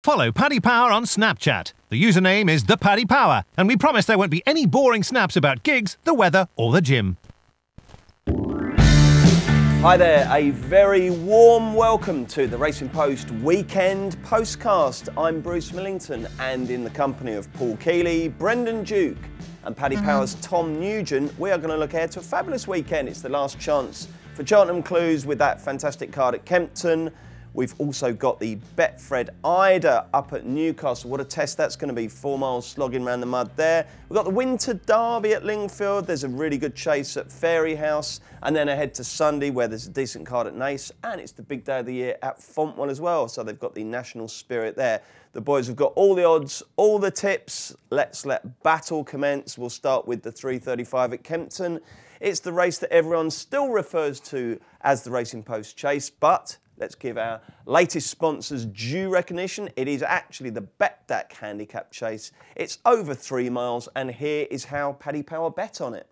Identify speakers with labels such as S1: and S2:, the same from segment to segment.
S1: Follow Paddy Power on Snapchat. The username is @ThePaddyPower, and we promise there won't be any boring snaps about gigs, the weather, or the gym.
S2: Hi there, a very warm welcome to the Racing Post Weekend Postcast. I'm Bruce Millington, and in the company of Paul Keeley, Brendan Duke and Paddy Power's Tom Nugent, we are going to look ahead to a fabulous weekend. It's the last chance for Cheltenham Clues with that fantastic card at Kempton. We've also got the Betfred Eider up at Newcastle. What a test that's going to be, 4 miles slogging around the mud there. We've got the Winter Derby at Lingfield. There's a really good chase at Fairyhouse. And then ahead to Sunday where there's a decent card at Naas. And it's the big day of the year at Fontwell as well. So they've got the national spirit there. The boys have got all the odds, all the tips. Let's let battle commence. We'll start with the 3:35 at Kempton. It's the race that everyone still refers to as the Racing Post Chase, but let's give our latest sponsors due recognition. It is actually the Betfair Handicap Chase. It's over 3 miles, and here is how Paddy Power bet on it.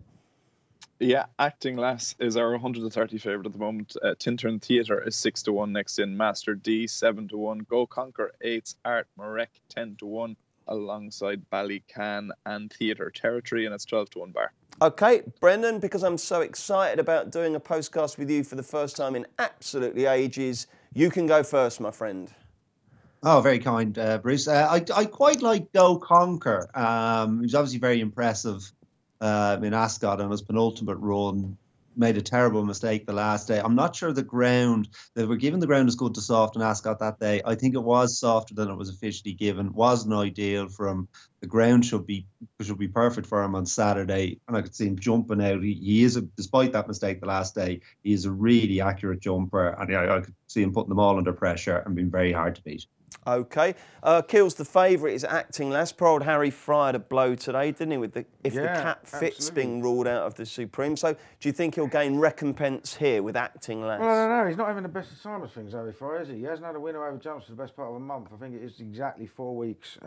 S3: Yeah, Acting Lass is our 130 favourite at the moment. Tintern Theatre is 6-1 next in. Master D 7-1. Go Conquer 8's Art Marek 10-1 alongside Ballycan and Theatre Territory, and it's 12-1 bar.
S2: Okay, Brendan, because I'm so excited about doing a postcast with you for the first time in absolutely ages, you can go first, my friend.
S4: Oh, very kind, Bruce. I quite like Go Conquer. He was obviously very impressive in Ascot on his penultimate run. Made a terrible mistake the last day. I'm not sure the ground, they were given the ground as good to soft in Ascot that day. I think it was softer than it was officially given. Wasn't ideal for him. The ground should be perfect for him on Saturday. And I could see him jumping out. He is, despite that mistake the last day, he is a really accurate jumper. And I could see him putting them all under pressure and being very hard to beat.
S2: Okay. Kills the favourite is Acting Lass. Poor old Harry Fry had a blow today, didn't he, with the the cap fits
S5: absolutely.
S2: being ruled out of the Supreme. So do you think he'll gain recompense here with Acting Lass?
S5: Well, I don't know. He's not having the best of time of things, Harry Fry, is he? He hasn't had a winner over jumps for the best part of a month. I think it is exactly 4 weeks.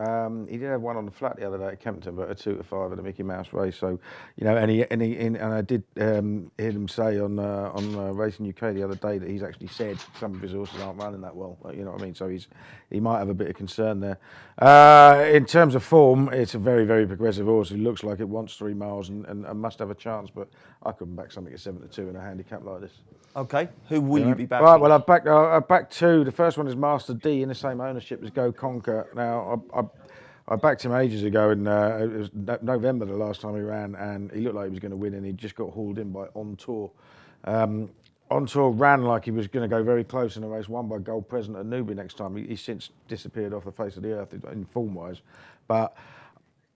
S5: He did have one on the flat the other day at Kempton, but a 2-5 at the Mickey Mouse race. So, you know, and I did hear him say on Racing UK the other day that he's actually said some of his horses aren't running that well. You know what I mean? So he might have a bit of concern there. In terms of form, it's a very, very progressive horse. It looks like it wants 3 miles and must have a chance, but I couldn't back something at 7-2 in a handicap like this.
S2: Okay, who will you be backing?
S5: Right, well, I've backed two. The first one is Master D in the same ownership as Go Conquer. Now, I backed him ages ago, and it was November the last time he ran, and he looked like he was going to win, and he just got hauled in by On Tour. On Tour ran like he was going to go very close in a race won by Gold Present at Newbury next time. He's since disappeared off the face of the earth in form-wise. But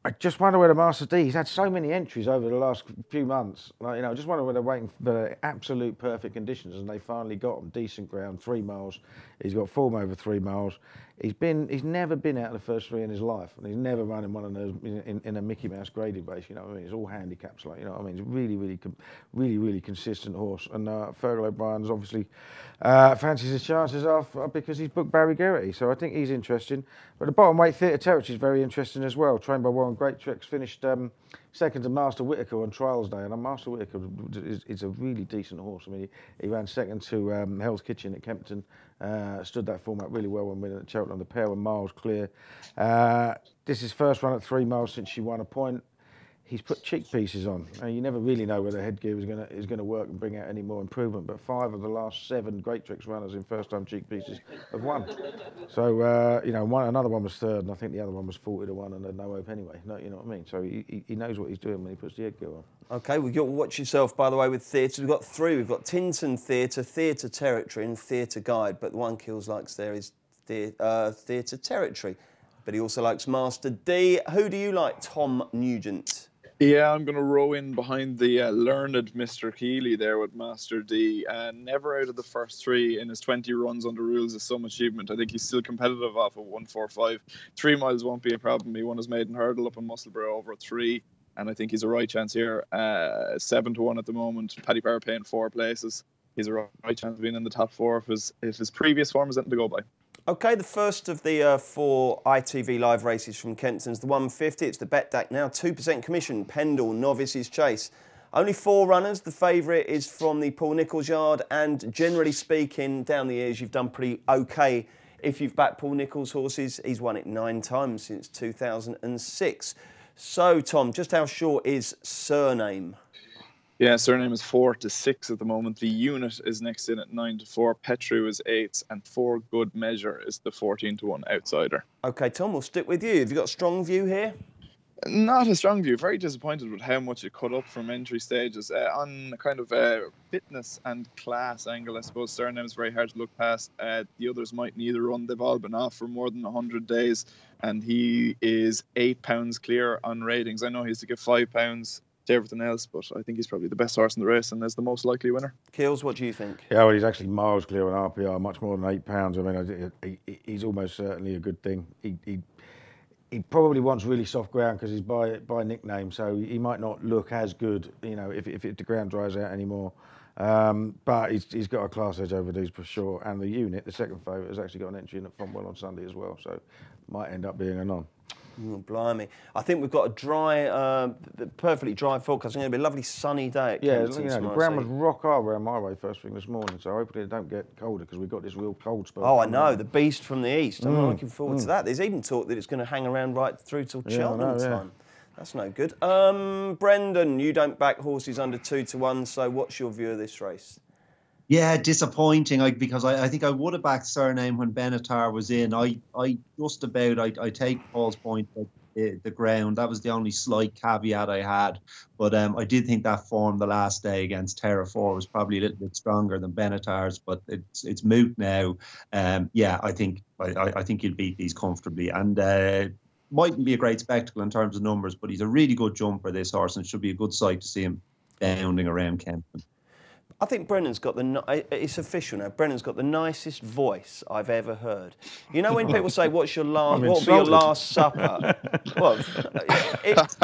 S5: I just wonder whether Master D, he's had so many entries over the last few months. Like, you know, I just wonder whether they're waiting for the absolute perfect conditions, and they finally got him. Decent ground, 3 miles. He's got form over 3 miles. He's never been out of the first 3 in his life, and he's never run in one of those in a Mickey Mouse graded race. You know what I mean? It's all handicaps, like, you know what I mean? It's really consistent horse. And Fergal O'Brien's obviously fancies his chances off because he's booked Barry Geraghty, so I think he's interesting. But the bottom weight Theatre Territory is very interesting as well. Trained by Warren Greattricks, finished second to Master Whitaker on trials day, and Master Whitaker is a really decent horse. I mean, he ran second to Hell's Kitchen at Kempton, stood that form up really well when winning at Cheltenham. The pair were miles clear. This is his first run at 3 miles since she won a point. He's put cheek pieces on. You never really know whether headgear is going to work and bring out any more improvement. But 5 of the last 7 Greattricks runners in first-time cheek pieces have won. So you know, another one was third, and I think the other one was 40-1, and had no hope anyway. No, you know what I mean? So he knows what he's doing when he puts the headgear on.
S2: Okay, we've got to watch yourself, by the way, with theatres. We've got 3. We've got Tinton Theatre, Theatre Territory, and Theatre Guide. But the one Kills likes there is Theatre Territory. But he also likes Master D. Who do you like, Tom Nugent?
S3: Yeah, I'm going to row in behind the learned Mr. Keeley there with Master D. Never out of the first 3 in his 20 runs under rules is some achievement. I think he's still competitive off of 145. 3 miles won't be a problem. He won his maiden hurdle up in Musselburgh over 3, and I think he's a right chance here. 7-1 at the moment. Paddy Power paying 4 places. He's a right chance of being in the top 4 if his previous form is anything to go by.
S2: Okay, the first of the 4 ITV live races from Kempton's the 150. It's the Betfair now, 2% commission, Pendil, Novices Chase. Only 4 runners. The favourite is from the Paul Nicholls yard, and generally speaking, down the years, you've done pretty okay If you've backed Paul Nicholls' horses, he's won it 9 times since 2006. So, Tom, just how short is Surname?
S3: Yeah, Surname is 4-6 at the moment. The Unit is next in at 9-4. Petru is 8, and For Good Measure is the 14-1 outsider.
S2: Okay, Tom, we'll stick with you. Have you got a strong view here?
S3: Not a strong view. Very disappointed with how much it cut up from entry stages. On a kind of fitness and class angle, I suppose Surname is very hard to look past. The others might neither run. They've all been off for more than 100 days, and he is £8 clear on ratings. I know he has to give £5 to everything else, but I think he's probably the best horse in the race and is the most likely winner.
S2: Keels, what do you think?
S5: Yeah, well, he's actually miles clear on RPR, much more than £8. I mean, he's almost certainly a good thing. He probably wants really soft ground because he's by nickname, so he might not look as good, you know, if the ground dries out anymore. But he's got a class edge over these for sure. And the Unit, the second favourite, has actually got an entry in at Fondwell on Sunday as well, so might end up being a non.
S2: Oh, blimey. I think we've got a dry, perfectly dry forecast. It's going to be a lovely sunny day at Kempton
S5: the ground was rock hard around my way first thing this morning, so hopefully it don't get colder because we've got this real cold spell.
S2: Oh, I know, the beast from the east. I'm looking forward to that. There's even talk that it's going to hang around right through till Cheltenham time. That's no good. Brendan, you don't back horses under 2-1, so what's your view of this race?
S4: Yeah, disappointing. Because I think I would have backed Surname when Benatar was in. I take Paul's point that the ground, that was the only slight caveat I had. But I did think that form the last day against Terra 4 was probably a little bit stronger than Benatar's, but it's moot now. I think he'll beat these comfortably, and mightn't be a great spectacle in terms of numbers, but he's a really good jumper, this horse, and it should be a good sight to see him bounding around Kempton.
S2: I think Brennan's got it's official now, Brennan's got the nicest voice I've ever heard. You know when people say, what will be your last supper? Well,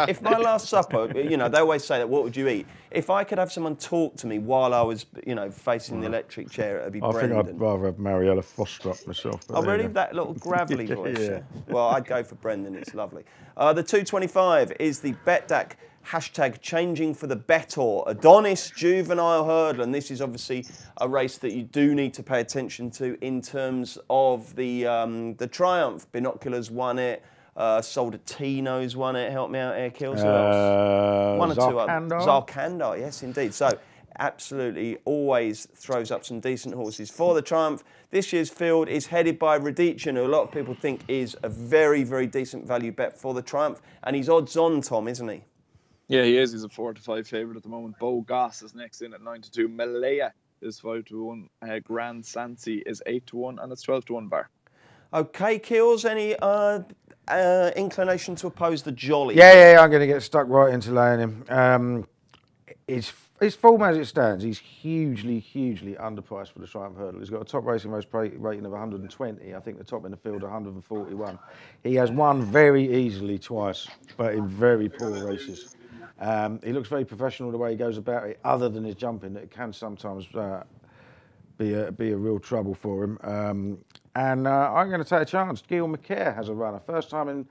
S2: if my last supper, you know, they always say that, what would you eat? If I could have someone talk to me while I was, you know, facing the electric chair, it would be Brendan.
S5: I think I'd rather have Mariella Foster up myself.
S2: Oh, really? That little gravelly voice? Yeah. Well, I'd go for Brendan, it's lovely. The 225 is the BetDAC hashtag changing for the Betor Adonis Juvenile Hurdle, and this is obviously a race that you do need to pay attention to in terms of the Triumph. Binoculars won it. Soldatino's won it. Help me out here, Kills. Who else? One or two others. Zarkandar, yes, indeed. So absolutely always throws up some decent horses for the Triumph. This year's field is headed by Radichin, who a lot of people think is a very, very decent value bet for the Triumph, and he's odds on, Tom, isn't he?
S3: Yeah, he is. He's a 4-5 favourite at the moment. Bo Goss is next in at 9-2. Malaya is 5-1. Grand Sansi is 8-1, and it's 12-1 bar. Okay,
S2: Keels, any inclination to oppose the Jolly?
S5: Yeah, I'm going to get stuck right into laying him. His form as it stands, he's hugely underpriced for the Triumph Hurdle. He's got a top racing race rating of 120. I think the top in the field 141. He has won very easily twice, but in very poor races. He looks very professional the way he goes about it, other than his jumping, that it can sometimes be a real trouble for him. And I'm going to take a chance. Gil McCare has a runner. First time in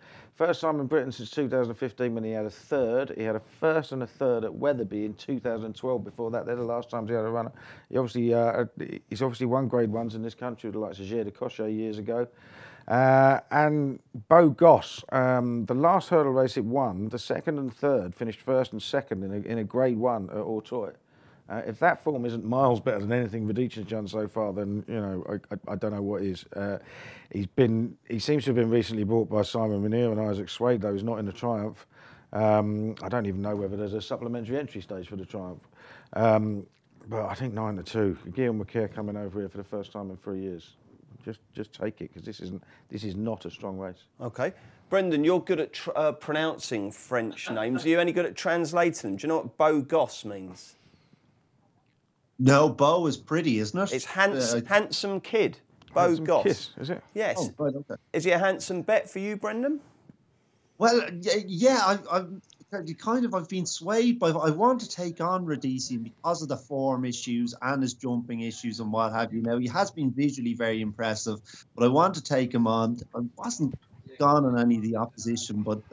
S5: Britain since 2015 when he had a third. He had a first and a third at Wetherby in 2012. Before that, they're the last times he had a runner. He's obviously won Grade 1s in this country with the likes of Gilles de Cochet years ago. And Bo Goss, the last hurdle race it won, the second and third finished first and second in a Grade 1 at Auteuil. If that form isn't miles better than anything Radichin's done so far, then you know I don't know what is. He seems to have been recently bought by Simon Munir and Isaac Swade, though he's not in the Triumph. I don't even know whether there's a supplementary entry stage for the Triumph. But I think 9-2. Guillaume McCare coming over here for the first time in 3 years. Just take it, because this is not a strong race.
S2: Okay. Brendan, you're good at pronouncing French names. Are you any good at translating them? Do you know what Bo Goss means?
S4: No, Bo is pretty, isn't it?
S2: It's handsome kid. Bo Goss.
S5: Kiss, is it?
S2: Yes.
S4: Oh, right, okay.
S2: Is he a handsome bet for you, Brendan?
S4: Well, yeah, I've been swayed by. I want to take on Radichin because of the form issues and his jumping issues and what have you. Now, he has been visually very impressive, but I want to take him on. I wasn't gone on any of the opposition, but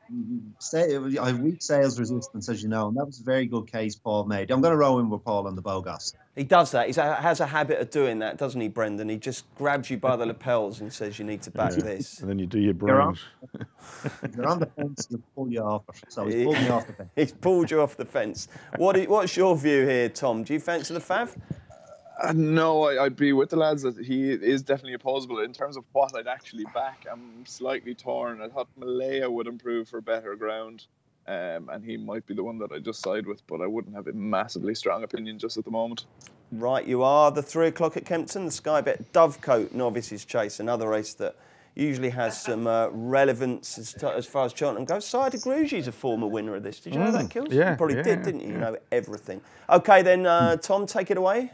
S4: I have weak sales resistance, as you know, and that was a very good case Paul made. I'm going to row in with Paul on the Bogas.
S2: He does that. He has a habit of doing that, doesn't he, Brendan? He just grabs you by the lapels and says you need to back this.
S5: And then you do your brains.
S4: You're on the fence, he'll pull you off it. So he's pulled me off the fence.
S2: He's pulled you off the fence. What's your view here, Tom? Do you fancy the Fav?
S3: No, I'd be with the lads that he is definitely opposable. In terms of what I'd actually back, I'm slightly torn. I thought Malaya would improve for better ground, and he might be the one that I just side with, but I wouldn't have a massively strong opinion just at the moment.
S2: Right, you are. The 3 o'clock at Kempton, the Sky Bet Dovecote Novices Chase, another race that usually has some relevance as far as Cheltenham goes. Eider Grugi's a former winner of this. Did you know that, Kills?
S5: Yeah.
S2: You probably did, didn't you? You know everything. OK, then, Tom, take it away.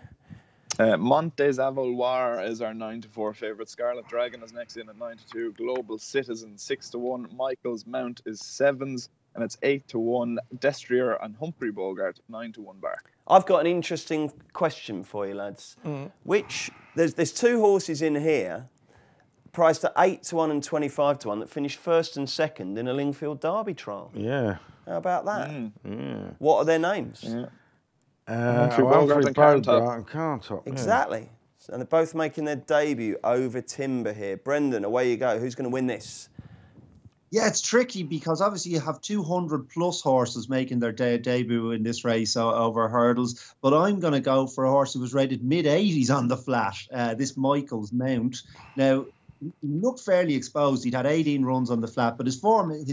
S3: Montes Avaloir is our 9-4 favourite. Scarlet Dragon is next in at 9-2. Global Citizen 6-1. Michael's Mount is 7s, and it's 8-1. Destrier and Humphrey Bogart 9-1 bar.
S2: I've got an interesting question for you, lads. There's 2 horses in here priced at 8-1 and 25-1 that finished first and second in a Lingfield Derby trial.
S5: Yeah.
S2: How about that?
S5: Yeah.
S2: What are their names?
S3: Yeah.
S5: Humphrey Bogart and Carntop.
S2: Exactly. And they're both making their debut over Timber here. Brendan, away you go. Who's going to win this?
S4: Yeah, it's tricky because obviously you have 200 plus horses making their debut in this race over hurdles. But I'm going to go for a horse who was rated mid-80s on the flat, this Michael's Mount. Now, he looked fairly exposed. He'd had 18 runs on the flat, but his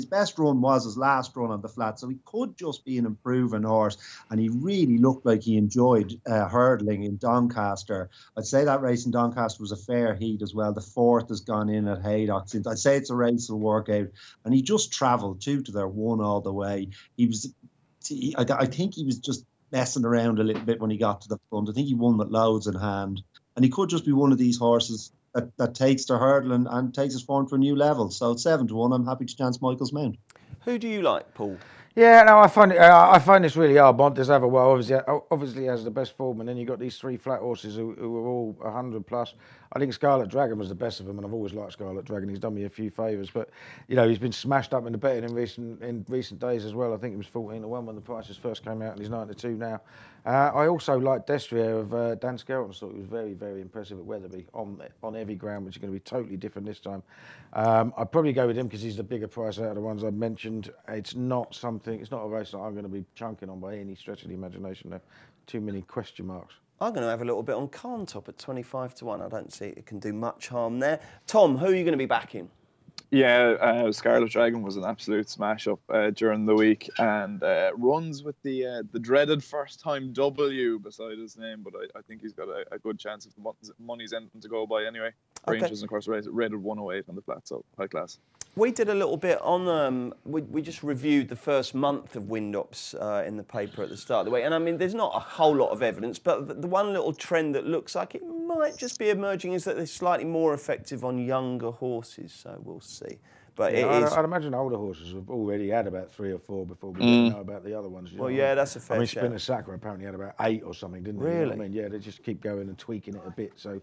S4: best run was his last run on the flat, so he could just be an improving horse, and he really looked like he enjoyed hurdling in Doncaster. I'd say that race in Doncaster was a fair heat as well. The 4th has gone in at Haydock. I'd say it's a race he'll work out, and he just travelled 2 to their 1 all the way. I think he was just messing around a little bit when he got to the front. I think he won with loads in hand, and he could just be one of these horses that takes the hurdle and takes his form to a new level. So it's 7-1. I'm happy to chance Michael's Mount.
S2: Who do you like, Paul?
S5: Yeah, no, I find this really hard. Montes Avaloir obviously has the best form, and then you've got these 3 flat horses who are all 100 plus. I think Scarlet Dragon was the best of them, and I've always liked Scarlet Dragon. He's done me a few favours, but he's been smashed up in the betting in recent days as well. I think he was 14-1 when the prices first came out, and he's 9-2 now. I also like Destrier of Dan Skelton. Thought he was very, very impressive at Wetherby on heavy ground, which is going to be totally different this time. I'd probably go with him because he's the bigger price out of the ones I've mentioned. It's not a race that I'm going to be chunking on by any stretch of the imagination. There too many question marks.
S2: I'm going to have a little bit on Carntop at 25-1. I don't see it can do much harm there. Tom, who are you going to be backing?
S3: Yeah, Scarlet Dragon was an absolute smash-up during the week, and runs with the dreaded first-time W beside his name, but I think he's got a good chance if the money's anything to go by anyway. Rangers, of course, rated 108 on the flat, so high class.
S2: We did a little bit on, we just reviewed the first month of wind-ups in the paper at the start of the week. And I mean, there's not a whole lot of evidence, but the one little trend that looks like it might just be emerging is that they're slightly more effective on younger horses. So we'll see. But
S5: I'd imagine older horses have already had about 3 or 4 before we don't know about the other ones.
S2: Well, yeah, that's a fair shout.
S5: Spinner Sacre apparently had about 8 or something, didn't they?
S2: Really?
S5: You know what I mean, yeah, they just keep going and tweaking it a bit. So,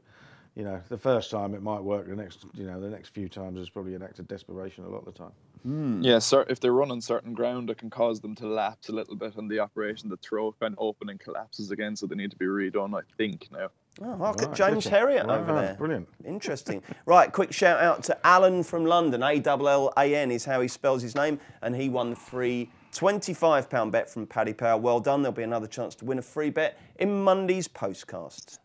S5: the first time it might work. The next few times it's probably an act of desperation a lot of the time.
S3: Yeah, sir. If they're running certain ground, it can cause them to lapse a little bit, and the operation, the throat kind of opening collapses again, so they need to be redone, I think, now.
S2: Oh, look at James Herriot over there.
S5: Brilliant.
S2: Interesting. Right, quick shout out to Alan from London. ALLAN is how he spells his name, and he won the free £25 bet from Paddy Power. Well done. There'll be another chance to win a free bet in Monday's Postcast.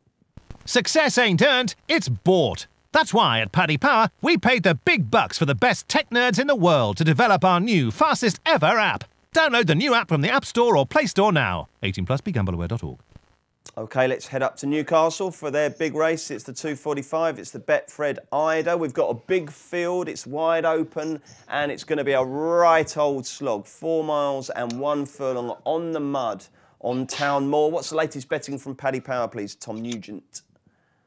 S1: Success ain't earned, it's bought. That's why at Paddy Power, we paid the big bucks for the best tech nerds in the world to develop our new, fastest ever app. Download the new app from the App Store or Play Store now. 18 plus, begambleaware.org.
S2: OK, let's head up to Newcastle for their big race. It's the 2:45. It's the Betfred Eider. We've got a big field. It's wide open, and it's going to be a right old slog. 4 miles and 1 furlong on the mud on Town Moor. What's the latest betting from Paddy Power, please, Tom Nugent?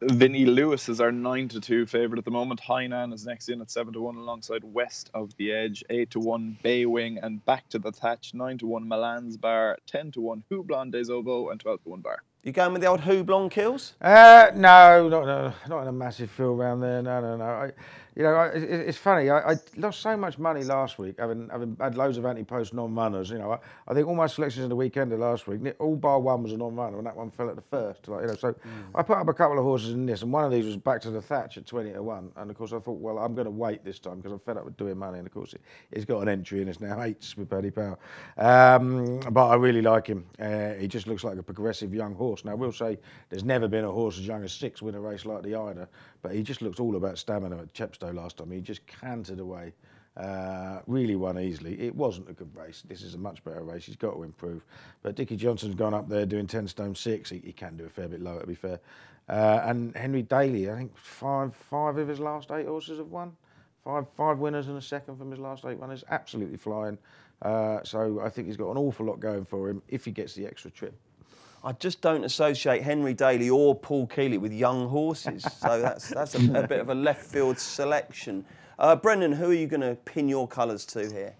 S3: Vinnie Lewis is our 9-2 favourite at the moment. Hainan is next in at 7-1 alongside West of the Edge, 8-1 Baywing, and Back to the Thatch, 9-1 Milan's Bar, 10-1 Houblon des Oveaux, and 12-1 Bar.
S2: You going with the old Houblon, Kills?
S5: No, not in a massive field round there. No. You know, it's funny. I lost so much money last week, having had loads of anti-post non-runners. You know, I think all my selections in the weekend of last week, all bar one was a non-runner, and that one fell at the first. Like, you know, so I put up a couple of horses in this, and one of these was back to the Thatch at 20-1. And of course, I thought, well, I'm going to wait this time because I'm fed up with doing money. And of course, it's got an entry, and it's now 8s with Paddy Power. But I really like him. He just looks like a progressive young horse. Now, I will say, there's never been a horse as young as 6 win a race like the Eider, but he just looks all about stamina at Chepstow last time. He just cantered away, really won easily. It wasn't a good race. This is a much better race. He's got to improve. But Dickie Johnson's gone up there doing 10 stone 6. He can do a fair bit lower, to be fair. And Henry Daly, I think five of his last 8 horses have won. Five winners and a second from his last 8 runners. Absolutely flying. So I think he's got an awful lot going for him if he gets the extra trip.
S2: I just don't associate Henry Daly or Paul Keeley with young horses, so that's a bit of a left field selection. Brendan, who are you going to pin your colours to here?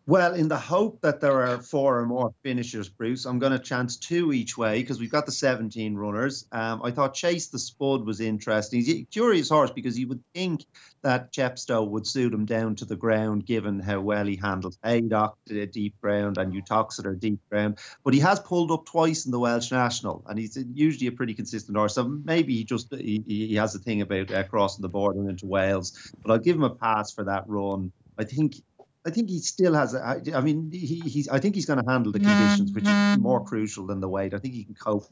S4: Well, in the hope that there are 4 or more finishers, Bruce, I'm going to chance 2 each way because we've got the 17 runners. I thought Chase the Spud was interesting. He's a curious horse because you would think that Chepstow would suit him down to the ground given how well he handles Haydock deep ground and Uttoxeter deep ground. But he has pulled up twice in the Welsh National and he's usually a pretty consistent horse. So maybe he has a thing about crossing the border into Wales. But I'll give him a pass for that run. I think he still has. I think he's going to handle the conditions, which is more crucial than the weight. I think he can cope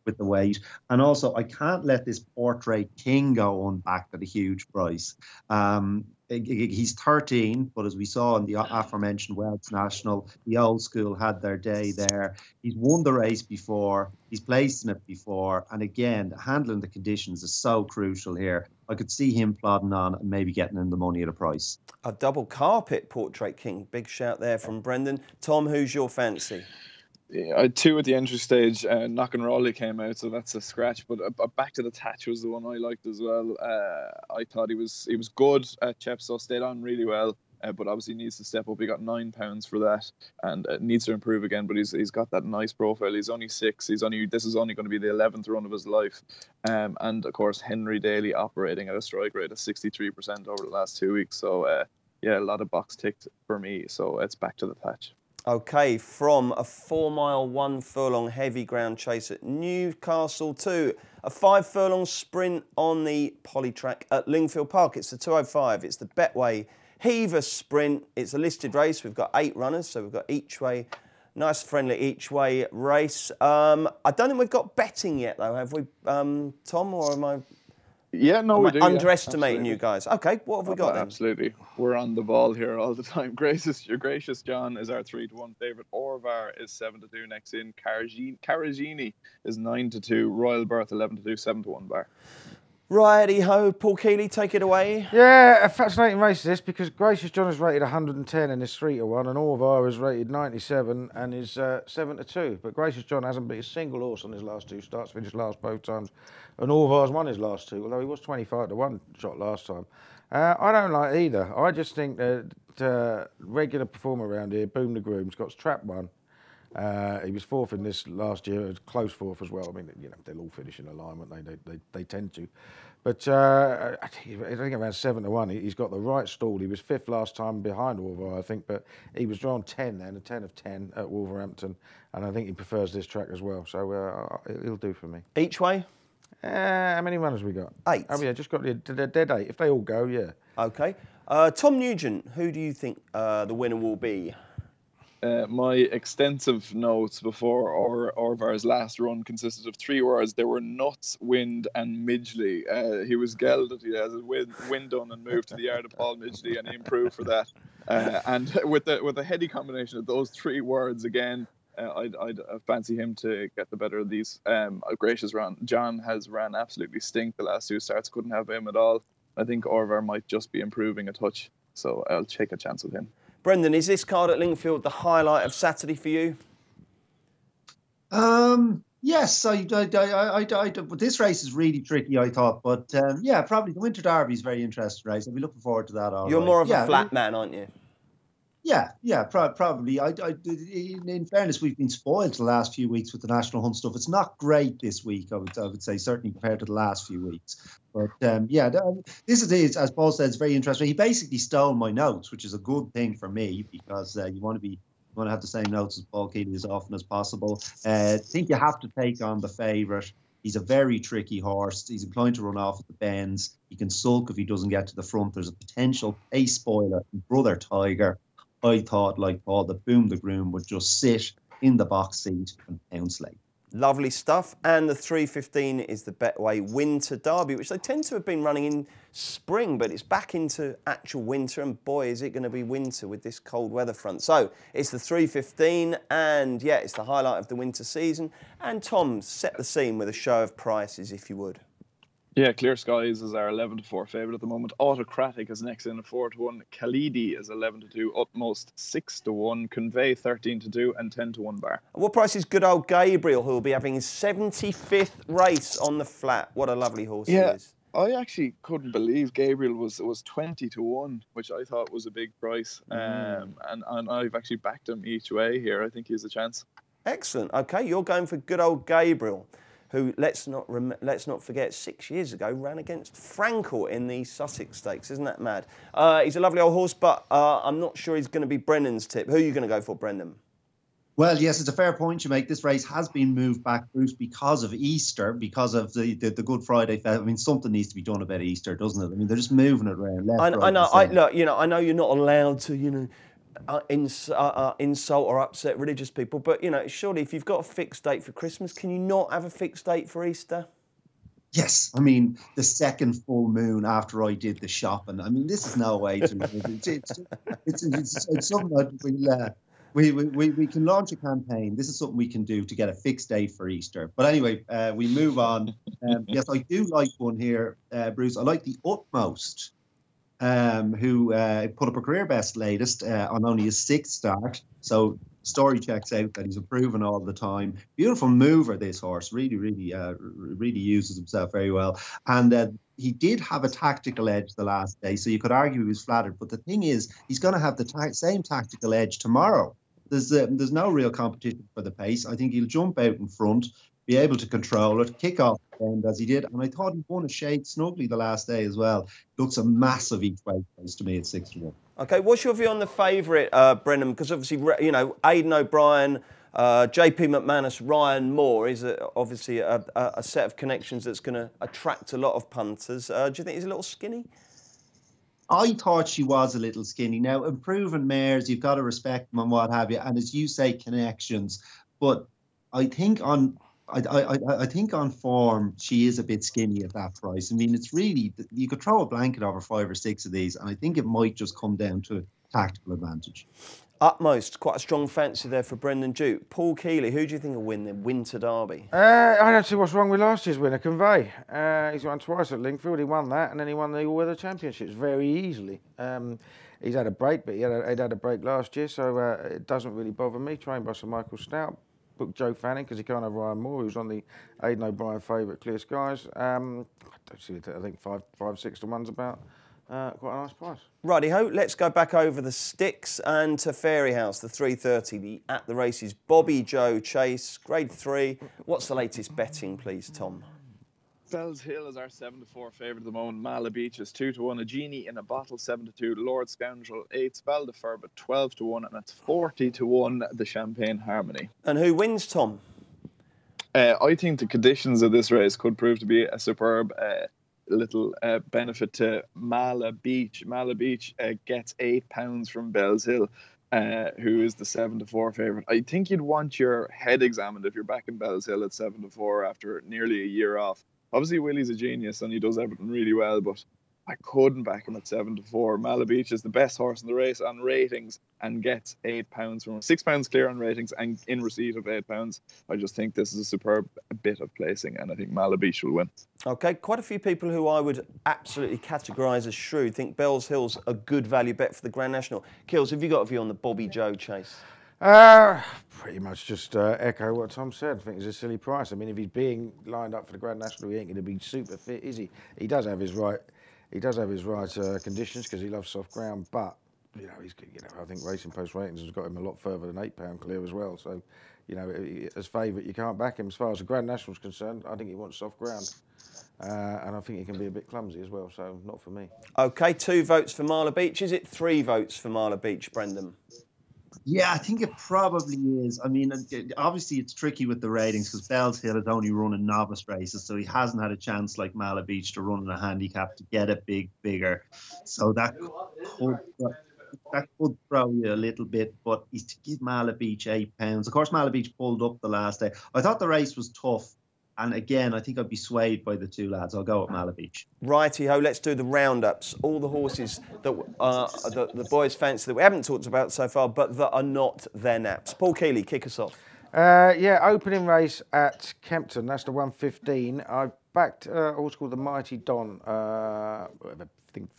S4: with the weight. And also, I can't let this Portrait King go on back at a huge price. He's 13, but as we saw in the aforementioned Welsh National, the old school had their day there. He's won the race before. He's placed in it before. And again, handling the conditions is so crucial here. I could see him plodding on and maybe getting in the money at a price.
S2: A double carpet Portrait King. Big shout there from Brendan. Tom, who's your fancy?
S3: Yeah, I had 2 at the entry stage. Knock and Raleigh came out, so that's a scratch. But Back to the Thatch was the one I liked as well. I thought he was good at Chepstow, stayed on really well, but obviously needs to step up. He got £9 for that, and needs to improve again. But he's got that nice profile. He's only 6. This is only going to be the 11th run of his life, and of course Henry Daly operating at a strike rate of 63% over the last 2 weeks. So yeah, a lot of box ticked for me. So it's back to the Thatch.
S2: Okay, from a 4-mile, 1 furlong heavy ground chase at Newcastle to a 5 furlong sprint on the Polytrack at Lingfield Park. It's the 205. It's the Betway Hever sprint. It's a listed race. We've got 8 runners, so we've got each way, nice friendly each way race. I don't think we've got betting yet, though, have we, Tom, or am I...
S3: Yeah, no, we do.
S2: Underestimating you guys. Okay, what have we got then?
S3: Absolutely. We're on the ball here all the time. Your Gracious John is our 3-1 favourite. Orvar is 7-2 next in. Caragini is 9-2. Royal Birth 11-2, 7-1 bar.
S2: Righty-ho, Paul Keeley, take it away.
S5: Yeah, a fascinating race this because Gracious John is rated 110 and is 3-1 and Orvar is rated 97 and is 7-2. But Gracious John hasn't beat a single horse on his last 2 starts, finished last both times. And Orvar's won his last 2, although he was 25-1 shot last time. I don't like either. I just think that regular performer around here, Boom the Groom, Scott's trap 1. He was 4th in this last year, a close 4th as well. I mean, you know, they'll all finish in alignment, they tend to. But I think around 7-1, he's got the right stall. He was 5th last time behind Orvar, I think, but he was drawn 10 then, a 10 of 10 at Wolverhampton, and I think he prefers this track as well. So he'll do for me.
S2: Each way?
S5: How many runners we got?
S2: 8.
S5: Oh yeah, just got the dead 8. If they all go, yeah.
S2: Okay. Tom Nugent, who do you think the winner will be?
S3: My extensive notes before Orvar's last run consisted of 3 words. They were nuts, wind, and Midgley. He was gelded. He has his wind done and moved to the yard of Paul Midgley, and he improved for that. And with the heady combination of those 3 words again, I'd fancy him to get the better of these. Gracious John has ran absolutely stink the last 2 starts. Couldn't have him at all. I think Orvar might just be improving a touch, so I'll take a chance with him.
S2: Brendan, is this card at Lingfield the highlight of Saturday for you?
S4: Yes, this race is really tricky, I thought. But yeah, probably the Winter Derby is a very interesting race. I'll be looking forward to that.
S2: You're more of a flat man, aren't you?
S4: Probably. In fairness, we've been spoiled the last few weeks with the national hunt stuff. It's not great this week, I would say, certainly compared to the last few weeks. But this is, as Paul said, it's very interesting. He basically stole my notes, which is a good thing for me, because you want to have the same notes as Paul Keeley as often as possible. I think you have to take on the favourite. He's a very tricky horse. He's inclined to run off at the bends. He can sulk if he doesn't get to the front. There's a potential pace spoiler, Brother Tiger. I thought, like Paul, that Boom the Groom would just sit in the box seat and pounce late.
S2: Lovely stuff. And the 3:15 is the Betway Winter Derby, which they tend to have been running in spring, but it's back into actual winter, and boy, is it going to be winter with this cold weather front. So it's the 3:15, and yeah, it's the highlight of the winter season. And Tom, set the scene with a show of prices, if you would.
S3: Yeah, Clear Skies is our 11-4 favourite at the moment. Autocratic is next in at 4-1. Khalidi is 11-2. Utmost 6-1. Convey 13-2 and 10-1 bar.
S2: What price is good old Gabriel, who will be having his 75th race on the flat? What a lovely horse he is.
S3: I actually couldn't believe Gabriel was 20-1, which I thought was a big price. And I've actually backed him each way here. I think he has a chance.
S2: Excellent. Okay, you're going for good old Gabriel, who, let's not forget, 6 years ago ran against Frankel in the Sussex Stakes. Isn't that mad? He's a lovely old horse, but I'm not sure he's going to be Brennan's tip. Who are you going to go for, Brendan?
S4: Well, yes, it's a fair point you make. This race has been moved back, Bruce, because of Easter, because of the Good Friday. I mean, something needs to be done about Easter, doesn't it? I mean, they're just moving it around.
S2: I know. I know you're not allowed to, insult or upset religious people, but surely if you've got a fixed date for Christmas, can you not have a fixed date for Easter?
S4: Yes, I mean the second full moon after I did the shopping. I mean, this is no way to. It's something that we can launch a campaign. This is something we can do to get a fixed date for Easter. But anyway, we move on. Yes, I do like one here, Bruce. I like the Utmost. Who put up a career best latest on only his 6th start. So story checks out that he's improving all the time. Beautiful mover, this horse. Really uses himself very well. And he did have a tactical edge the last day, so you could argue he was flattered. But the thing is, he's going to have the same tactical edge tomorrow. There's no real competition for the pace. I think he'll jump out in front, be able to control it, kick off and as he did. And I thought he won a shade snugly the last day as well. Looks a massive each way price to me at 6-1.
S2: Okay, what's your view on the favourite, Brennan? Because obviously, Aidan O'Brien, JP McManus, Ryan Moore is obviously a set of connections that's going to attract a lot of punters. Do you think he's a little skinny?
S4: I thought she was a little skinny. Now, improving mares, you've got to respect them and what have you. And as you say, connections. But I think on form, she is a bit skinny at that price. I mean, it's really, you could throw a blanket over 5 or 6 of these, and I think it might just come down to tactical advantage.
S2: Utmost, quite a strong fancy there for Brendan Duke. Paul Keeley, who do you think will win the Winter Derby?
S5: I don't see what's wrong with last year's winner, Convey. He's won twice at Lingfield. He won that, and then he won the All-Weather Championships very easily. He's had a break, but he'd had a break last year, so it doesn't really bother me. Trained by Sir Michael Stout. Booked Joe Fanning because he can't have Ryan Moore, who's on the Aidan O'Brien favourite Clear Skies. I don't see it. I think 5-6-1's about quite a nice price.
S2: Righty-ho, let's go back over the sticks and to Fairyhouse, the 3:30, at the races. Bobbyjo Chase, Grade 3. What's the latest betting, please, Tom?
S3: Fells Hill is our 7-4 favourite at the moment. Mala Beach is 2-1. A Genie in a Bottle 7-2. Lord Scoundrel 8. Valdeferbit 12-1, and that's 40-1. The Champagne Harmony.
S2: And who wins, Tom?
S3: I think the conditions of this race could prove to be a superb little benefit to Mala Beach. Mala Beach gets £8 from Bells Hill, who is the 7-4 favourite. I think you'd want your head examined if you're back in Bells Hill at 7-4 after nearly a year off. Obviously, Willie's a genius and he does everything really well, but I couldn't back him at 7-4. Mala Beach is the best horse in the race on ratings and gets £8 from him. £6 clear on ratings and in receipt of £8. I just think this is a superb bit of placing, and I think Mala Beach will win.
S2: Okay, quite a few people who I would absolutely categorise as shrewd think Bells Hill's a good value bet for the Grand National. Kills, have you got a view on the Bobbyjo Chase?
S5: Pretty much just echo what Tom said. I think it's a silly price. I mean, if he's being lined up for the Grand National, he ain't going to be super fit, is he? He does have his right conditions because he loves soft ground, but I think Racing Post Ratings has got him a lot further than £8 clear as well. So, as favourite, you can't back him. As far as the Grand National's concerned, I think he wants soft ground. And I think he can be a bit clumsy as well, so not for me.
S2: OK, 2 votes for Marla Beach. Is it 3 votes for Marla Beach, Brendan?
S4: Yeah, I think it probably is. I mean, obviously it's tricky with the ratings because Bells Hill has only run in novice races, so he hasn't had a chance like Marla Beach to run in a handicap to get it bigger. So that could throw you a little bit, but he's to give Marla Beach £8. Of course, Marla Beach pulled up the last day. I thought the race was tough. And again, I think I'd be swayed by the 2 lads. I'll go with Marla Beach.
S2: Righty-ho, let's do the roundups. All the horses that the boys fancy that we haven't talked about so far, but that are not their naps. Paul Keeley, kick us off.
S5: Opening race at Kempton. That's the 1:15. I backed a horse called the Mighty Don. I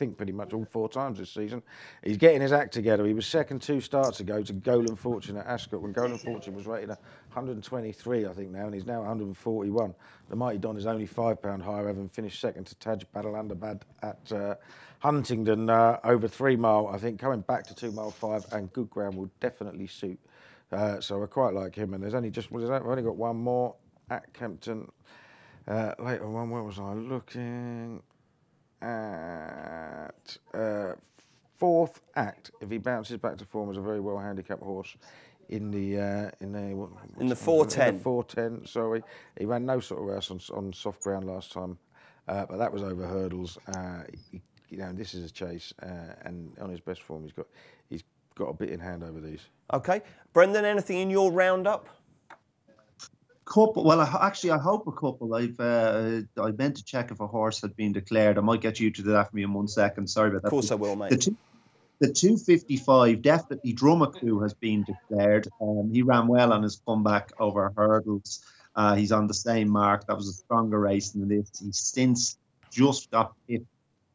S5: think pretty much all 4 times this season. He's getting his act together. He was second 2 starts ago to Golden Fortune at Ascot when Golden Fortune was rated 123, I think now, and he's now 141. The Mighty Don is only £5 higher, having finished second to Taj Battle Underbad at Huntingdon over 3 mile. I think coming back to 2 mile 5 and good ground will definitely suit. So I quite like him. And there's only got 1 more at Kempton. Later on, where was I looking? At 4th Act, if he bounces back to form as a very well handicapped horse in the
S2: 410.
S5: 410, sorry, he ran no sort of race on soft ground last time, but that was over hurdles. This is a chase, and on his best form, he's got a bit in hand over these.
S2: Okay, Brendan, anything in your roundup?
S4: Couple. Well, I hope a couple. I meant to check if a horse had been declared. I might get you to do that for me in 1 second. Sorry about that.
S2: Of course I will, mate.
S4: The 255, definitely Drumaku has been declared. He ran well on his comeback over hurdles. He's on the same mark. That was a stronger race than this. He's since just got hit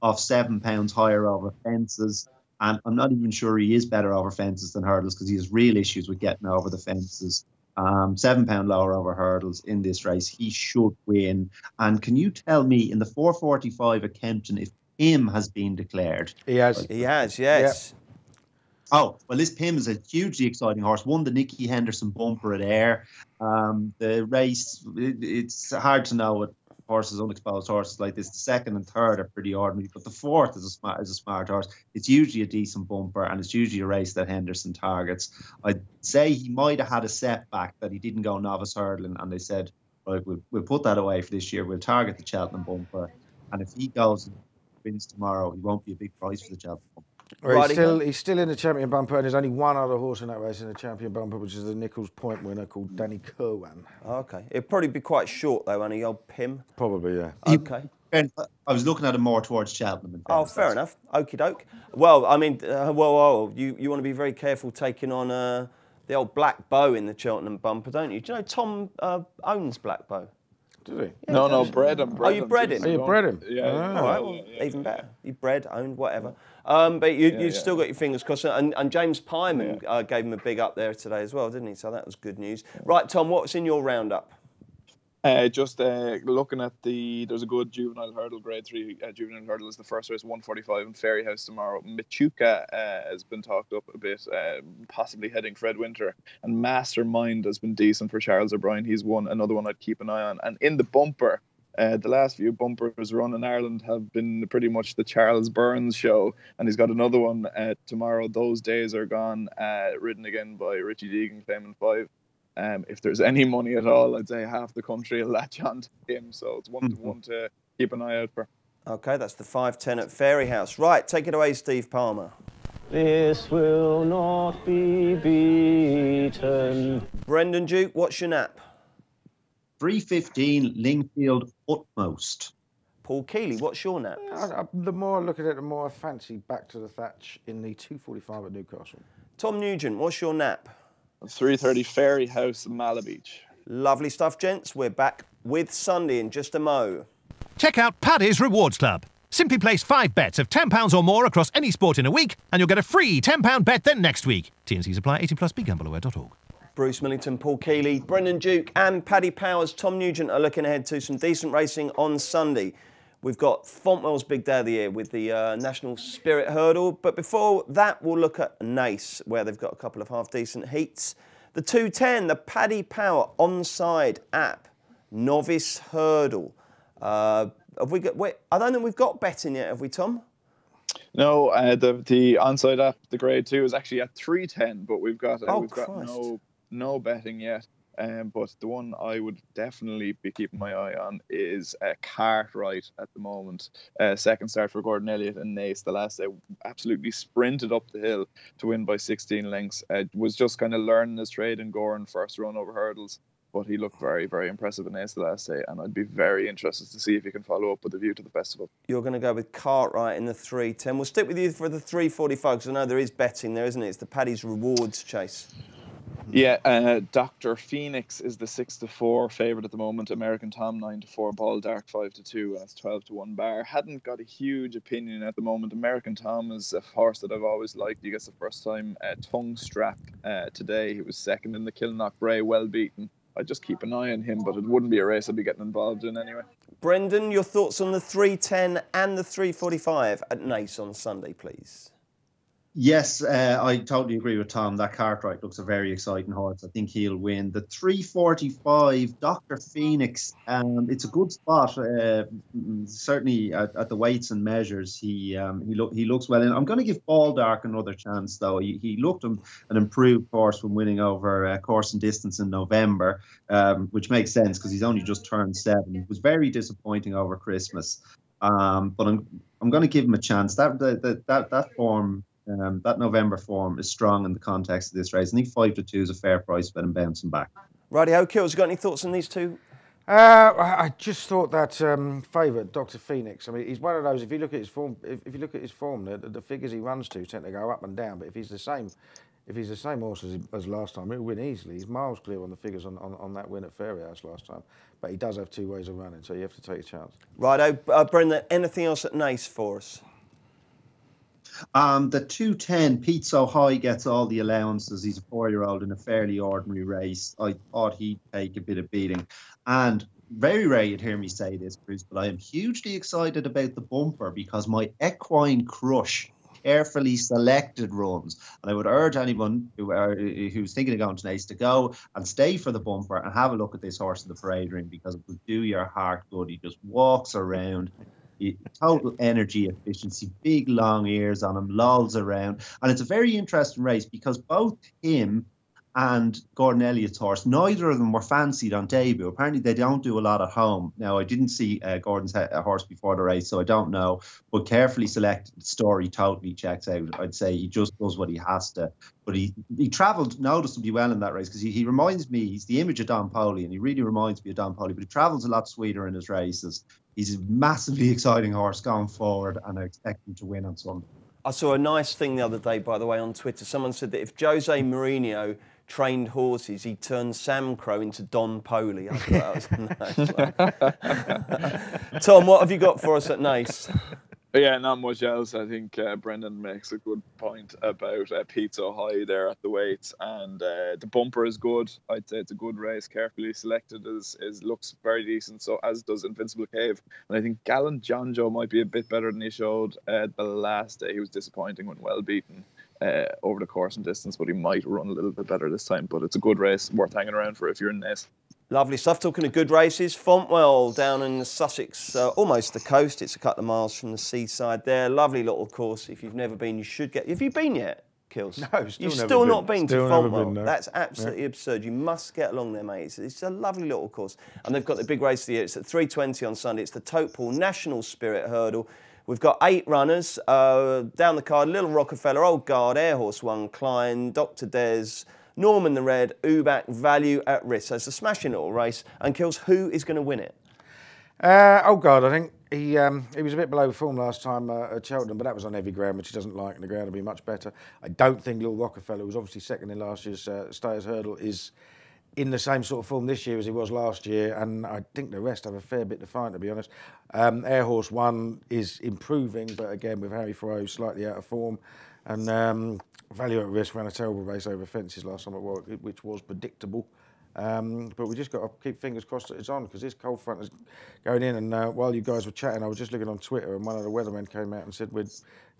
S4: off £7 higher over fences. And I'm not even sure he is better over fences than hurdles because he has real issues with getting over the fences. £7 lower over hurdles in this race. He should win. And can you tell me in the 445 at Kempton if Pim has been declared?
S5: He has.
S2: He has, yes.
S4: Yeah. Oh, well, this Pim is a hugely exciting horse. Won the Nicky Henderson bumper at Ayr. The race, it's hard to know what horses, unexposed horses like this. The 2nd and 3rd are pretty ordinary, but the 4th is a smart horse. It's usually a decent bumper, and it's usually a race that Henderson targets. I'd say he might have had a setback that he didn't go novice hurdling, and they said, right, we'll put that away for this year. We'll target the Cheltenham bumper, and if he goes and wins tomorrow, he won't be a big price for the Cheltenham bumper.
S5: Well, he's still in the champion bumper, and there's only 1 other horse in that race in the champion bumper, which is the Nichols Point winner called Danny Kerwan.
S2: Okay. It'd probably be quite short, though, only old Pim.
S5: Probably, yeah.
S2: Okay.
S4: I was looking at him more towards Cheltenham.
S2: Oh, fair enough. Okie doke. Well, I mean, you want to be very careful taking on the old Black Bow in the Cheltenham bumper, don't you? Do you know Tom owns Black Bow?
S5: Did he?
S2: Yeah,
S3: No, bred him.
S2: Oh, you bred him?
S5: Oh, you bred him?
S3: Yeah.
S2: All right, well, even better. You bred, owned, whatever. But you've still got your fingers crossed. And James Pyman gave him a big up there today as well, didn't he? So that was good news. Right, Tom, what's in your roundup?
S3: Just looking at there's a good juvenile hurdle, grade 3 juvenile hurdle is the first race, 145 in Ferry House tomorrow. Machuca has been talked up a bit, possibly heading Fred Winter. And Mastermind has been decent for Charles O'Brien. He's another one I'd keep an eye on. And in the bumper, the last few bumpers run in Ireland have been pretty much the Charles Burns show. And he's got another one tomorrow. Those Days Are Gone, ridden again by Richie Deegan, claiming 5. If there's any money at all, I'd say half the country will latch on to him. So it's one to keep an eye out for.
S2: Okay, that's the 5:10 at Fairy House. Right, take it away, Steve Palmer.
S6: This will not be beaten.
S2: Brendan Duke, what's your nap?
S4: 3:15 Lingfield Utmost.
S2: Paul Keeley, what's your nap?
S5: The more I look at it, the more I fancy Back to the Thatch in the 245 at Newcastle.
S2: Tom Nugent, what's your nap?
S3: 3:30 Ferry House, Malabeach.
S2: Lovely stuff, gents. We're back with Sunday in just a mo.
S1: Check out Paddy's Rewards Club. Simply place 5 bets of £10 or more across any sport in a week, and you'll get a free £10 bet then next week. T&Cs apply. 18+. BeGambleAware.org.
S2: Bruce Millington, Paul Keeley, Brendan Duke and Paddy Powers. Tom Nugent are looking ahead to some decent racing on Sunday. We've got Fontwell's big day of the year with the National Spirit Hurdle. But before that, we'll look at Naas, where they've got a couple of half-decent heats. The 210, the Paddy Power onside app, Novice Hurdle. Have we got? Wait, I don't think we've got betting yet, have we, Tom?
S3: No, the onside app, the grade 2 is actually at 310, but we've got no betting yet. But the one I would definitely be keeping my eye on is Cartwright at the moment. Second start for Gordon Elliott and Naas. The last day absolutely sprinted up the hill to win by 16 lengths. Was just kind of learning his trade in Goran first run over hurdles. But he looked very, very impressive in Naas the last day, and I'd be very interested to see if he can follow up with a view to the festival. You're going to go with Cartwright in the 310. We'll stick with you for the 345 because I know there is betting there, isn't it? It's the Paddy's Rewards chase. Yeah, Dr. Phoenix is the 6-4 favourite at the moment. American Tom 9-4, Ball Dark 5-2, that's 12-1 bar. Hadn't got a huge opinion at the moment. American Tom is a horse that I've always liked. He gets the first time tongue strap today. He was second in the Kilknock Bray, well beaten. I'd just keep an eye on him, but it wouldn't be a race I'd be getting involved in anyway. Brendan, your thoughts on the 310 and the 345 at Naas on Sunday, please?
S4: Yes, I totally agree with Tom. That Cartwright looks a very exciting horse. I think he'll win. The 345, Dr. Phoenix, it's a good spot. Certainly at the weights and measures, he looks well. And I'm going to give Ball Dark another chance, though. He looked an improved horse from winning over course and distance in November, which makes sense because he's only just turned 7. He was very disappointing over Christmas, but I'm going to give him a chance. That form. That November form is strong in the context of this race. I think 5-2 is a fair price bet and bouncing back.
S2: Righty-ho, Kills, you got any thoughts on these two?
S5: I just thought that favourite, Dr. Phoenix. I mean, he's one of those. If you look at his form, the figures he runs to tend to go up and down. But if he's the same horse as last time, he'll win easily. He's miles clear on the figures on that win at Fairyhouse last time. But he does have 2 ways of running, so you have to take a chance.
S2: Righto, Brendan. Anything else at Naas for us?
S4: The 210, Pete So High gets all the allowances. He's a 4-year-old in a fairly ordinary race. I thought he'd take a bit of beating. And very rare you'd hear me say this, Bruce, but I am hugely excited about the bumper because my equine crush carefully selected runs. And I would urge anyone who's thinking of going to Naas to go and stay for the bumper and have a look at this horse in the parade ring because it will do your heart good. He just walks around. Total energy efficiency, big long ears on him, lolls around. And it's a very interesting race because both him and Gordon Elliott's horse, neither of them were fancied on debut. Apparently they don't do a lot at home. Now, I didn't see Gordon's horse before the race, so I don't know. But carefully selected story totally checks out. I'd say he just does what he has to. But he travelled noticeably well in that race because he reminds me, he's the image of Don Poli, and he really reminds me of Don Poli, but he travels a lot sweeter in his races. He's a massively exciting horse going forward, and I expect him to win on Sunday. I
S2: saw a nice thing the other day, by the way, on Twitter. Someone said that if Jose Mourinho trained horses, he'd turn Sam Crow into Don Poli. I thought that was nice. Tom, what have you got for us at Naas?
S3: Yeah, not much else. I think Brendan makes a good point about Pete So High there at the weights, and the bumper is good. I'd say it's a good race, carefully selected, looks very decent. So as does Invincible Cave, and I think Gallant John Joe might be a bit better than he showed the last day. He was disappointing when well beaten over the course and distance, but he might run a little bit better this time. But it's a good race, worth hanging around for if you're in Naas.
S2: Lovely stuff. Talking of good races, Fontwell down in Sussex, almost the coast. It's a couple of miles from the seaside there. Lovely little course. If you've never been, you should get. Have you been yet, Kills?
S5: No,
S2: you've still not been to Fontwell. No. That's absolutely absurd. You must get along there, mate. It's a lovely little course, and they've got the big race of the year. It's at 3:20 on Sunday. It's the Totepool National Spirit Hurdle. We've got 8 runners down the card. Little Rockefeller, Old Guard, Air Horse 1, Klein, Dr. Des, Norman the Red, Ubak, Value at Risk. So it's a smashing little race. And Kills, who is going to win it?
S5: Old Guard, I think. He was a bit below form last time at Cheltenham, but that was on heavy ground, which he doesn't like, and the ground will be much better. I don't think Little Rockefeller, who was obviously second in last year's Stayers Hurdle, is in the same sort of form this year as he was last year, and I think the rest have a fair bit to find, to be honest. Air Horse 1 is improving, but again, with Harry Farrow slightly out of form, and Value at Risk ran a terrible race over fences last time, which was predictable. But we just got to keep fingers crossed that it's on, because this cold front is going in. And while you guys were chatting, I was just looking on Twitter, and one of the weathermen came out and said,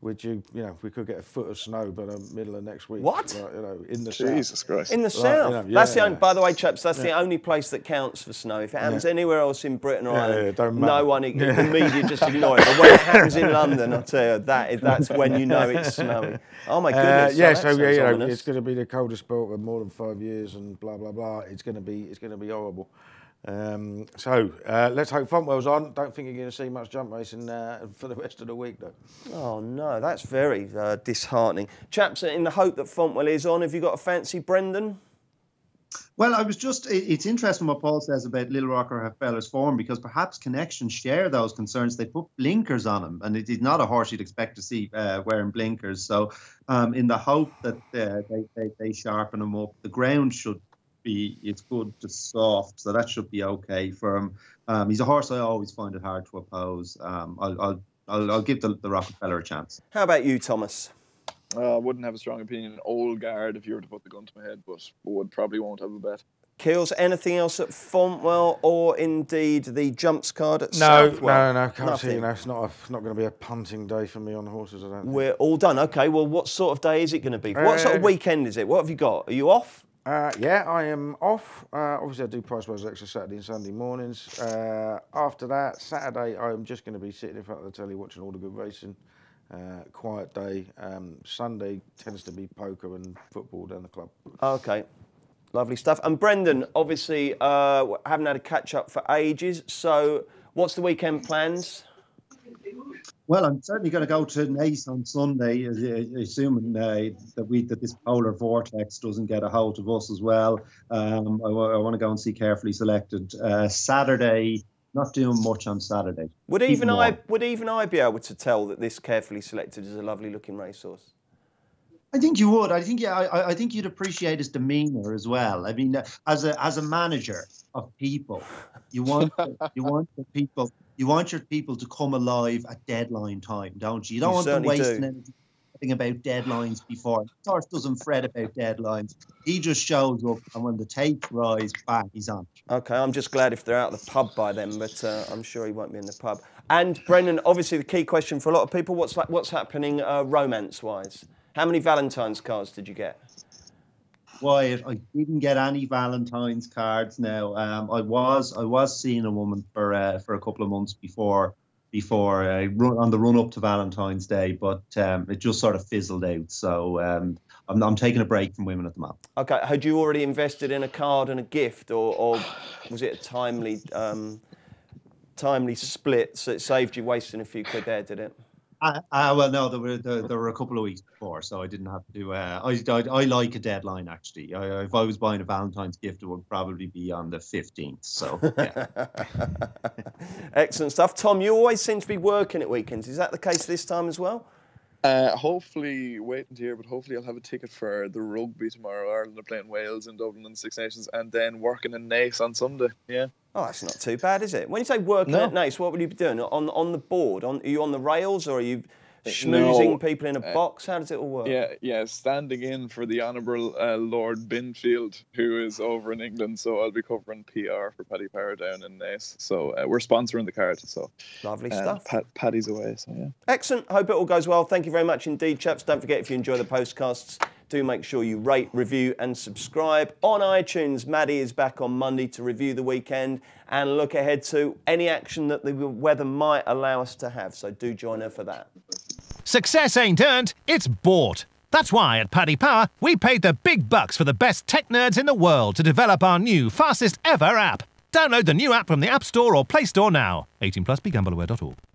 S5: we could get a foot of snow by the middle of next week.
S2: What?
S5: Like, in the
S3: Jesus
S5: south.
S3: Christ.
S2: In the south?
S5: Yeah,
S2: That's the only, by the way, chaps, that's the only place that counts for snow. If it happens anywhere else in Britain or Ireland,
S5: don't matter.
S2: no one, the media just ignore it. But when it happens in London, I'll tell you, that's when you know it's snowing. Oh my goodness.
S5: It's going to be the coldest spell for more than 5 years, and blah blah blah. It's going to be horrible. Let's hope Fontwell's on. Don't think you're going to see much jump racing for the rest of the week, though.
S2: Oh no, that's very disheartening. Chaps, in the hope that Fontwell is on, have you got a fancy Brendan?
S4: Well, it's interesting what Paul says about Little Rock or Feller's form, because perhaps Connection share those concerns. They put blinkers on him, and it is not a horse you'd expect to see wearing blinkers. So in the hope that they sharpen him up, the ground should be, it's good to soft, so that should be okay for him. He's a horse I always find it hard to oppose. I'll give the Rockefeller a chance.
S2: How about you, Thomas?
S3: I wouldn't have a strong opinion. Old guard, if you were to put the gun to my head, but probably won't have a bet.
S2: Keels, anything else at Fontwell, or indeed the jumps card at Southwell?
S5: No, can't see. No, it's not going to be a punting day for me on the horses, I don't think.
S2: We're all done. Okay, well, what sort of day is it going to be? What sort of weekend is it? What have you got? Are you off?
S5: Yeah, I am off. Obviously, I do Price Wise Extra Saturday and Sunday mornings. After that, Saturday, I'm just going to be sitting in front of the telly watching all the good racing. Quiet day. Sunday tends to be poker and football down the club.
S2: Okay, lovely stuff. And Brendan, obviously, haven't had a catch-up for ages, so what's the weekend plans?
S4: Well, I'm certainly going to go to Naas on Sunday, assuming that this polar vortex doesn't get a hold of us as well. I want to go and see Carefully Selected. Saturday, not doing much on Saturday.
S2: Would even I be able to tell that this Carefully Selected is a lovely looking racehorse?
S4: I think you would. I think you'd appreciate his demeanour as well. I mean, as a manager of people, you want your people to come alive at deadline time, don't you? You don't want them wasting energy thinking about deadlines before. The horse doesn't fret about deadlines. He just shows up, and when the tapes rise, bang, he's on.
S2: Okay, I'm just glad if they're out of the pub by then, but I'm sure he won't be in the pub. And Brendan, obviously the key question for a lot of people: what's happening romance-wise? How many Valentine's cards did you get?
S4: Wyatt, I didn't get any Valentine's cards. Now, I was seeing a woman for a couple of months before on the run up to Valentine's Day, but it just sort of fizzled out. So I'm taking a break from women at the moment. Okay,
S2: had you already invested in a card and a gift, or was it a timely split, so it saved you wasting a few quid there, did it?
S4: Well, no, there were a couple of weeks before, so I didn't have to do. I like a deadline, actually. If I was buying a Valentine's gift, it would probably be on the 15th. So, yeah.
S2: Excellent stuff. Tom, you always seem to be working at weekends. Is that the case this time as well?
S3: Hopefully, waiting to hear, but hopefully I'll have a ticket for the rugby tomorrow. Ireland are playing Wales in Dublin in the Six Nations, and then working in Naas on Sunday. Yeah. Oh,
S2: that's not too bad, is it? When you say working at Naas, what will you be doing? On the board? Are you on the rails, or are you schmoozing people in a box? How does it all work?
S3: Yeah, standing in for the Honourable Lord Binfield, who is over in England, so I'll be covering PR for Paddy Power down in Naas. So we're sponsoring the card, so
S2: lovely stuff.
S3: Paddy's away, so yeah.
S2: Excellent. Hope it all goes well. Thank you very much indeed, chaps. Don't forget, if you enjoy the postcasts, do make sure you rate, review and subscribe on iTunes. Maddie is back on Monday to review the weekend and look ahead to any action that the weather might allow us to have. So do join her for that.
S1: Success ain't earned, it's bought. That's why at Paddy Power, we paid the big bucks for the best tech nerds in the world to develop our new fastest ever app. Download the new app from the App Store or Play Store now. 18+, begambleaware.org.